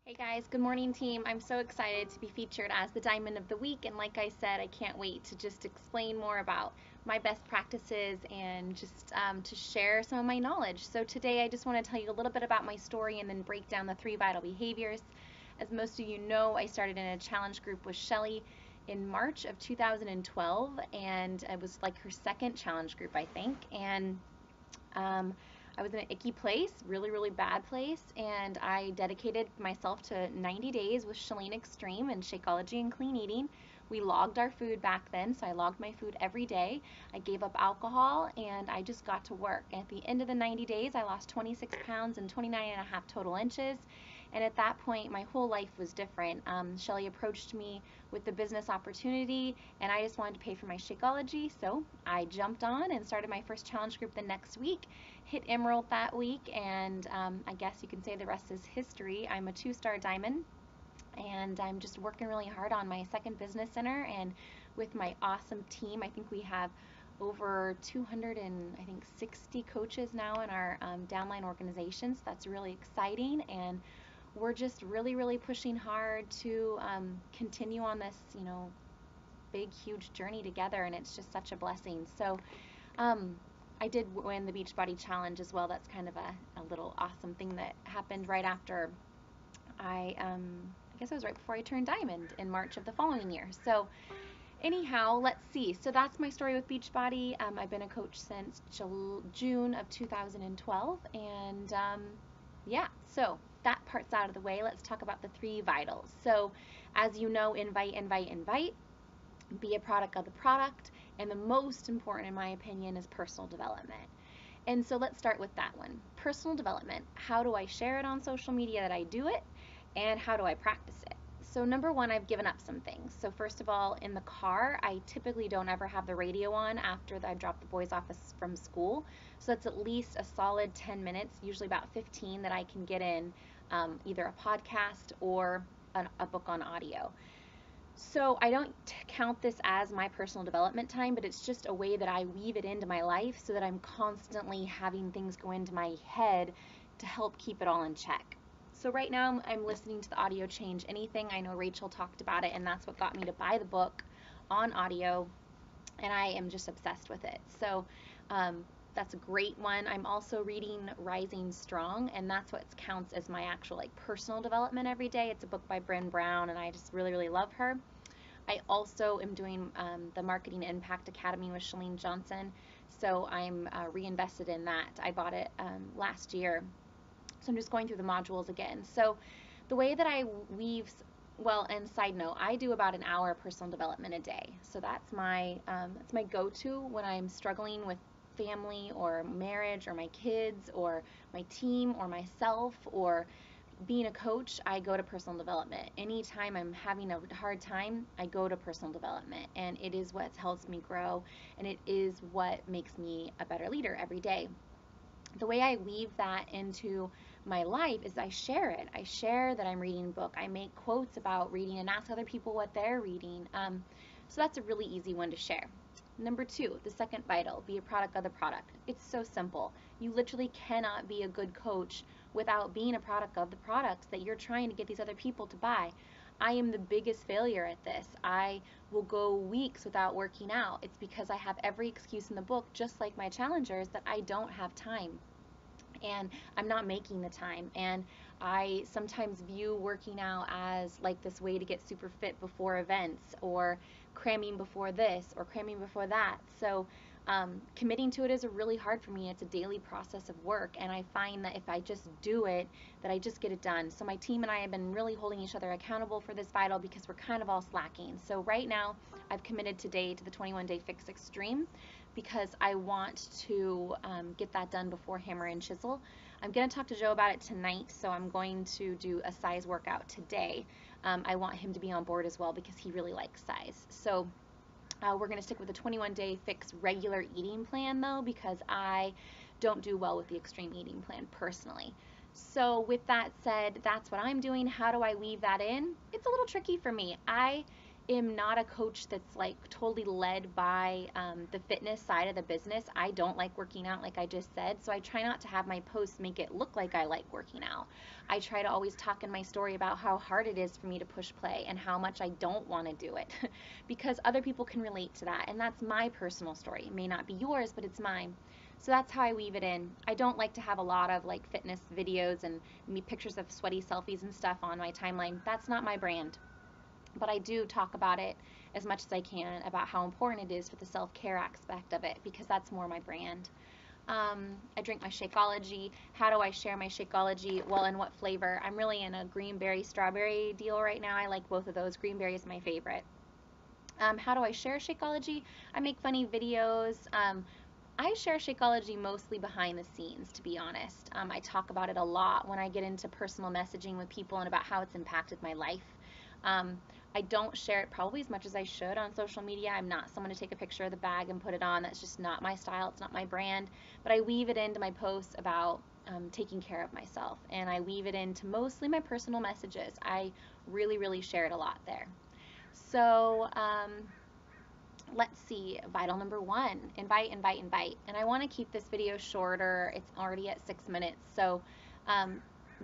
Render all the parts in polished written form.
Hey guys, good morning team. I'm so excited to be featured as the Diamond of the Week, and like I said, I can't wait to just explain more about my best practices and just to share some of my knowledge. So today I just want to tell you a little bit about my story and then break down the 3 vital behaviors. As most of you know, I started in a challenge group with Shelly in March of 2012, and it was like her second challenge group, I think. And um, I was in an icky place, really, really bad place, and I dedicated myself to 90 days with Chalene Extreme and Shakeology and Clean Eating. We logged our food back then, so I logged my food every day. I gave up alcohol and I just got to work. At the end of the 90 days, I lost 26 pounds and 29.5 total inches. And at that point, my whole life was different. Shelly approached me with the business opportunity, and I just wanted to pay for my Shakeology, so I jumped on and started my first challenge group the next week. Hit Emerald that week, and I guess you can say the rest is history. I'm a 2-star diamond, and I'm just working really hard on my second business center, and with my awesome team. I think we have over 260 coaches now in our downline organizations. That's really exciting, and we're just really, really pushing hard to continue on this, big, huge journey together, and it's just such a blessing. So um, I did win the Beachbody Challenge as well. That's kind of a little awesome thing that happened right after I guess it was right before I turned diamond in March of the following year. So anyhow, let's see. So that's my story with Beachbody. I've been a coach since June of 2012, and yeah, so that part's out of the way. Let's talk about the 3 vitals. So as you know, invite, invite, invite. Be a product of the product. And the most important, in my opinion, is personal development. And so let's start with that one. Personal development. How do I share it on social media that I do it? And how do I practice it? So number one, I've given up some things. So first of all, in the car, I typically don't ever have the radio on after I drop the boys off from school. So that's at least a solid 10 minutes, usually about 15, that I can get in either a podcast or a book on audio. So I don't count this as my personal development time, but it's just a way that I weave it into my life so that I'm constantly having things go into my head to help keep it all in check. So right now I'm listening to the audio Change Anything. I know Rachel talked about it, and that's what got me to buy the book on audio, and I am just obsessed with it. So that's a great one. I'm also reading Rising Strong, and that's what counts as my actual personal development every day. It's a book by Brené Brown, and I just really, really love her. I also am doing the Marketing Impact Academy with Chalene Johnson, so I'm reinvested in that. I bought it last year, so I'm just going through the modules again. So the way that I weave, well, and side note, I do about an hour of personal development a day. So that's my go-to when I'm struggling with family or marriage or my kids or my team or myself or being a coach. I go to personal development. Anytime I'm having a hard time, I go to personal development, and it is what helps me grow, and it is what makes me a better leader every day. The way I weave that into my life is I share it. I share that I'm reading a book. I make quotes about reading and ask other people what they're reading. So that's a really easy one to share. Number 2, the second vital, be a product of the product. It's so simple. You literally cannot be a good coach without being a product of the products that you're trying to get these other people to buy. I am the biggest failure at this. I will go weeks without working out. It's because I have every excuse in the book, just like my challengers, that I don't have time. And I'm not making the time. And I sometimes view working out as like this way to get super fit before events, or cramming before this or cramming before that. So committing to it is really hard for me. It's a daily process of work, and I find that if I just do it, that I just get it done. So my team and I have been really holding each other accountable for this vital because we're kind of all slacking. So right now I've committed today to the 21-day Fix Extreme because I want to get that done before Hammer and Chisel. I'm going to talk to Joe about it tonight, so I'm going to do a size workout today. I want him to be on board as well because he really likes size. So we're going to stick with the 21-day Fix regular eating plan though, because I don't do well with the extreme eating plan personally. So with that said, that's what I'm doing. How do I weave that in? It's a little tricky for me. I am not a coach that's like totally led by the fitness side of the business. I don't like working out, like I just said, so I try not to have my posts make it look like I like working out. I try to always talk in my story about how hard it is for me to push play and how much I don't want to do it because other people can relate to that, and that's my personal story. It may not be yours, but it's mine. So that's how I weave it in. I don't like to have a lot of like fitness videos and me pictures of sweaty selfies and stuff on my timeline. That's not my brand. But I do talk about it as much as I can about how important it is for the self-care aspect of it, because that's more my brand. I drink my Shakeology. How do I share my Shakeology? Well, in what flavor? I'm really in a greenberry strawberry deal right now. I like both of those. Greenberry is my favorite. How do I share Shakeology? I make funny videos. I share Shakeology mostly behind the scenes, to be honest. I talk about it a lot when I get into personal messaging with people and about how it's impacted my life. I don't share it probably as much as I should on social media. I'm not someone to take a picture of the bag and put it on. That's just not my style. It's not my brand. But I weave it into my posts about taking care of myself. And I weave it into mostly my personal messages. I really, really share it a lot there. So let's see, vital number 1, invite, invite, invite. And I want to keep this video shorter. It's already at 6 minutes. So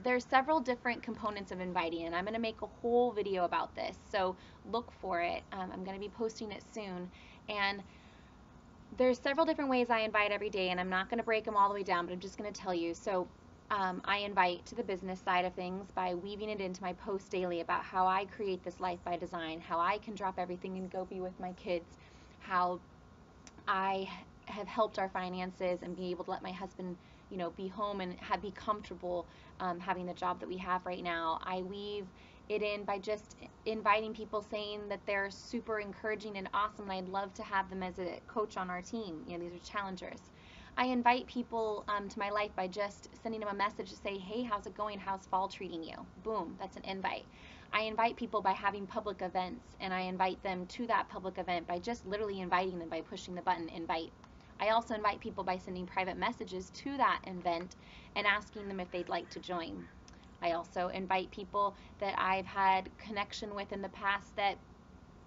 there's several different components of inviting, and I'm going to make a whole video about this, so look for it. I'm going to be posting it soon, and there's several different ways I invite every day, and I'm not going to break them all the way down, but I'm just going to tell you. So I invite to the business side of things by weaving it into my post daily about how I create this life by design, how I can drop everything and go be with my kids, how I have helped our finances and be able to let my husband, you know, be home and be comfortable having the job that we have right now. I weave it in by just inviting people, saying that they're super encouraging and awesome, and I'd love to have them as a coach on our team. You know, these are challengers. I invite people to my life by just sending them a message to say, hey, how's it going? How's fall treating you? Boom, that's an invite. I invite people by having public events, and I invite them to that public event by just literally inviting them by pushing the button, invite. I also invite people by sending private messages to that event and asking them if they'd like to join. I also invite people that I've had connection with in the past that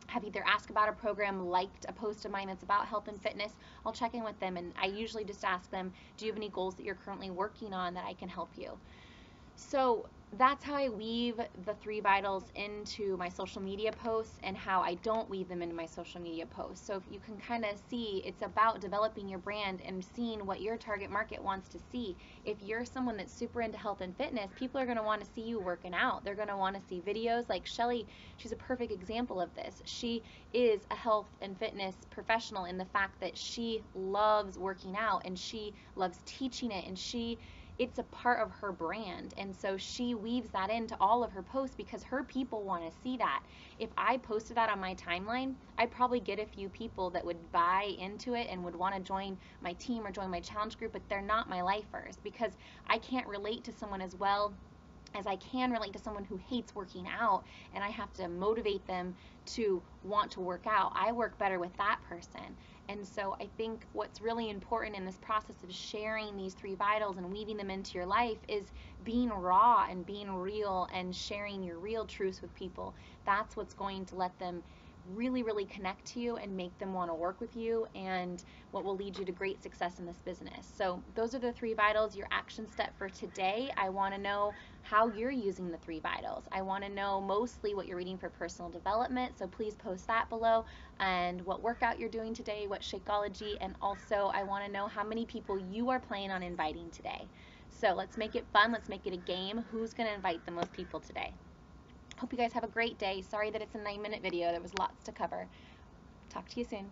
have either asked about a program, liked a post of mine that's about health and fitness. I'll check in with them, and I usually just ask them, do you have any goals that you're currently working on that I can help you? So that's how I weave the 3 vitals into my social media posts, and how I don't weave them into my social media posts. So if you can kind of see, it's about developing your brand and seeing what your target market wants to see. If you're someone that's super into health and fitness, people are going to want to see you working out. They're going to want to see videos like Shelly. She's a perfect example of this. She is a health and fitness professional in the fact that she loves working out and she loves teaching it, and it's a part of her brand, and so she weaves that into all of her posts because her people want to see that. If I posted that on my timeline, I'd probably get a few people that would buy into it and would want to join my team or join my challenge group, but they're not my lifers, because I can't relate to someone as well as I can relate to someone who hates working out, and I have to motivate them to want to work out. I work better with that person. And so I think what's really important in this process of sharing these 3 vitals and weaving them into your life is being raw and being real and sharing your real truths with people. That's what's going to let them really, really connect to you and make them want to work with you, and what will lead you to great success in this business. So those are the 3 vitals, your action step for today. I want to know how you're using the 3 vitals. I want to know mostly what you're reading for personal development, so please post that below, and what workout you're doing today, what Shakeology, and also I want to know how many people you are planning on inviting today. So let's make it fun, let's make it a game. Who's going to invite the most people today? Hope you guys have a great day. Sorry that it's a 9-minute video. There was lots to cover. Talk to you soon.